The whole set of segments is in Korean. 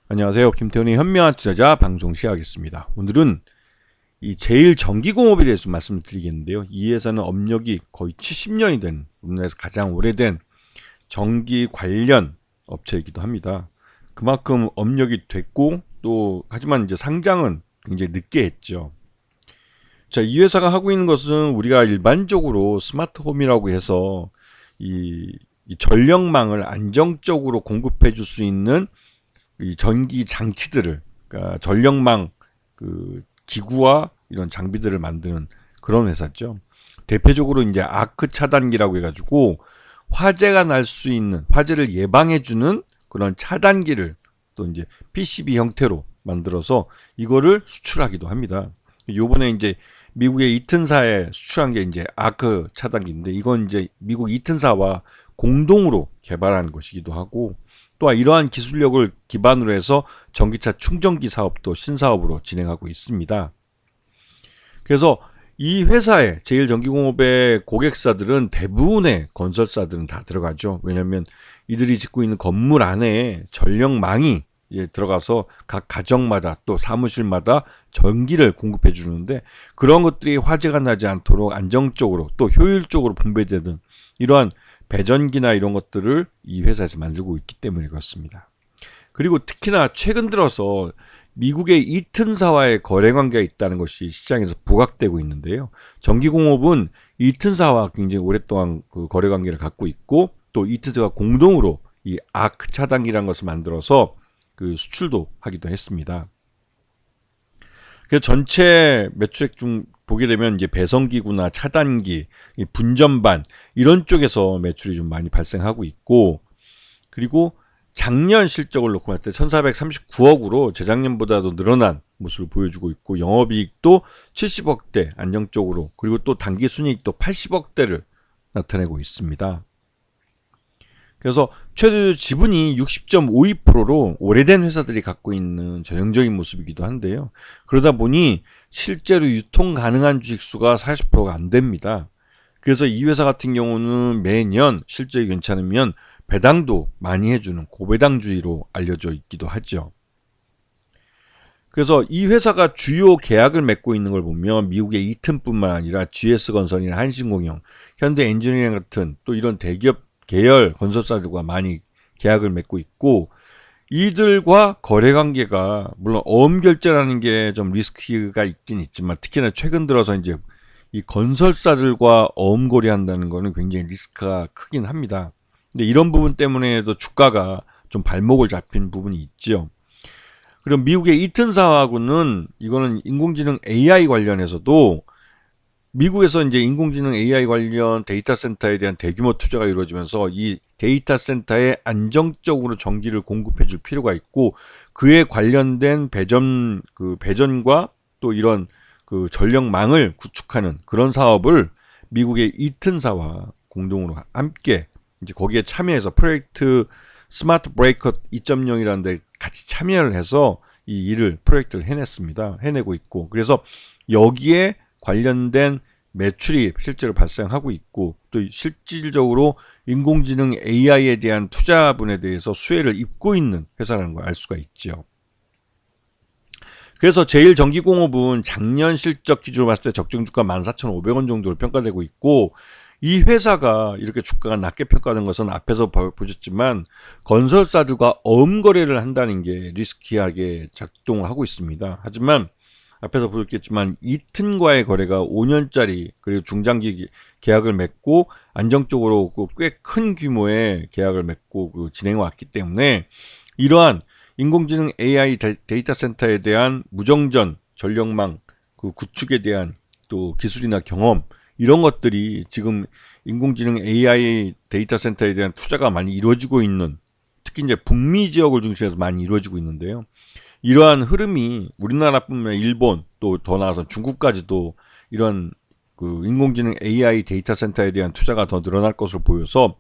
안녕하세요. 김태훈의 현명한 투자자 방송 시작하겠습니다. 오늘은 이 제일전기공업에 대해서 말씀을 드리겠는데요. 이 회사는 업력이 거의 70년이 된 우리나라에서 가장 오래된 전기 관련 업체이기도 합니다. 그만큼 업력이 됐고 또 하지만 이제 상장은 굉장히 늦게 했죠. 자, 이 회사가 하고 있는 것은 우리가 일반적으로 스마트홈이라고 해서 이 전력망을 안정적으로 공급해 줄 수 있는 이 전기 장치들을, 그러니까 전력망 기구와 이런 장비들을 만드는 그런 회사죠. 대표적으로 이제 아크 차단기라고 해가지고 화재가 날 수 있는, 화재를 예방해주는 그런 차단기를 또 이제 PCB 형태로 만들어서 이거를 수출하기도 합니다. 요번에 이제 미국의 이튼사에 수출한 게 이제 아크 차단기인데, 이건 이제 미국 이튼사와 공동으로 개발한 것이기도 하고, 또한 이러한 기술력을 기반으로 해서 전기차 충전기 사업도 신사업으로 진행하고 있습니다. 그래서 이 회사의 제일전기공업의 고객사들은 대부분의 건설사들은 다 들어가죠. 왜냐하면 이들이 짓고 있는 건물 안에 전력망이 이제 들어가서 각 가정마다 또 사무실마다 전기를 공급해 주는데, 그런 것들이 화재가 나지 않도록 안정적으로 또 효율적으로 분배되는 이러한 배전기나 이런 것들을 이 회사에서 만들고 있기 때문에 그렇습니다. 그리고 특히나 최근 들어서 미국의 이튼사와의 거래 관계가 있다는 것이 시장에서 부각되고 있는데요. 전기공업은 이튼사와 굉장히 오랫동안 그 거래 관계를 갖고 있고, 또 이튼사와 공동으로 이 아크 차단기라는 것을 만들어서 그 수출도 하기도 했습니다. 그래서 전체 매출액 중 보게 되면 이제 배선기구나 차단기, 분전반 이런 쪽에서 매출이 좀 많이 발생하고 있고, 그리고 작년 실적을 놓고 봤을 때 1439억으로 재작년보다도 늘어난 모습을 보여주고 있고, 영업이익도 70억대 안정적으로, 그리고 또 당기순이익도 80억대를 나타내고 있습니다. 그래서 최대 지분이 60.52%로 오래된 회사들이 갖고 있는 전형적인 모습이기도 한데요. 그러다 보니 실제로 유통 가능한 주식수가 40%가 안 됩니다. 그래서 이 회사 같은 경우는 매년 실적이 괜찮으면 배당도 많이 해주는 고배당주의로 알려져 있기도 하죠. 그래서 이 회사가 주요 계약을 맺고 있는 걸 보면 미국의 이튼뿐만 아니라 GS건설이나 한신공영, 현대엔지니어링 같은 또 이런 대기업 계열 건설사들과 많이 계약을 맺고 있고, 이들과 거래 관계가 물론 어음 결제라는 게 좀 리스크가 있긴 있지만, 특히나 최근 들어서 이제 이 건설사들과 어음 거래한다는 거는 굉장히 리스크가 크긴 합니다. 근데 이런 부분 때문에도 주가가 좀 발목을 잡힌 부분이 있죠. 그리고 미국의 이튼사하고는 이거는 인공지능 AI 관련해서도 미국에서 이제 인공지능 AI 관련 데이터 센터에 대한 대규모 투자가 이루어지면서 이 데이터 센터에 안정적으로 전기를 공급해 줄 필요가 있고, 그에 관련된 배전과 또 이런 그 전력망을 구축하는 그런 사업을 미국의 이튼사와 공동으로 함께 이제 거기에 참여해서 프로젝트 스마트 브레이커 2.0이라는 데 같이 참여를 해서 이 일을 프로젝트를 해내고 있고, 그래서 여기에 관련된 매출이 실제로 발생하고 있고, 또 실질적으로 인공지능 AI에 대한 투자분에 대해서 수혜를 입고 있는 회사라는 걸 알 수가 있죠. 그래서 제일전기공업은 작년 실적 기준으로 봤을 때 적정주가 14,500원 정도로 평가되고 있고, 이 회사가 이렇게 주가가 낮게 평가된 것은 앞에서 보셨지만 건설사들과 어음거래를 한다는 게 리스키하게 작동을 하고 있습니다. 하지만 앞에서 보셨겠지만 이튼과의 거래가 5년짜리 그리고 중장기 계약을 맺고 안정적으로 꽤 큰 규모의 계약을 맺고 진행해 왔기 때문에, 이러한 인공지능 AI 데이터 센터에 대한 무정전 전력망 구축에 대한 또 기술이나 경험, 이런 것들이 지금 인공지능 AI 데이터 센터에 대한 투자가 많이 이루어지고 있는, 특히 이제 북미 지역을 중심해서 많이 이루어지고 있는데요. 이러한 흐름이 우리나라뿐만 아니라 일본, 또 더 나아서 중국까지도 이런 인공지능 AI 데이터 센터에 대한 투자가 더 늘어날 것으로 보여서,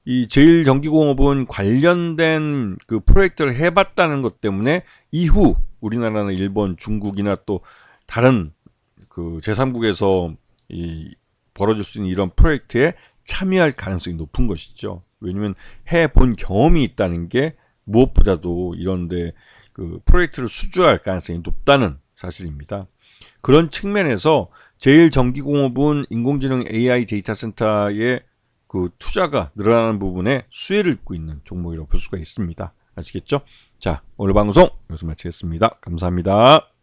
이 제일전기공업은 관련된 그 프로젝트를 해봤다는 것 때문에 이후 우리나라나 일본, 중국이나 또 다른 제3국에서 벌어질 수 있는 이런 프로젝트에 참여할 가능성이 높은 것이죠. 왜냐하면 해본 경험이 있다는 게 무엇보다도 이런데 그 프로젝트를 수주할 가능성이 높다는 사실입니다. 그런 측면에서 제일전기공업은 인공지능 AI 데이터 센터의 그 투자가 늘어나는 부분에 수혜를 입고 있는 종목이라고 볼 수가 있습니다. 아시겠죠? 자, 오늘 방송 여기서 마치겠습니다. 감사합니다.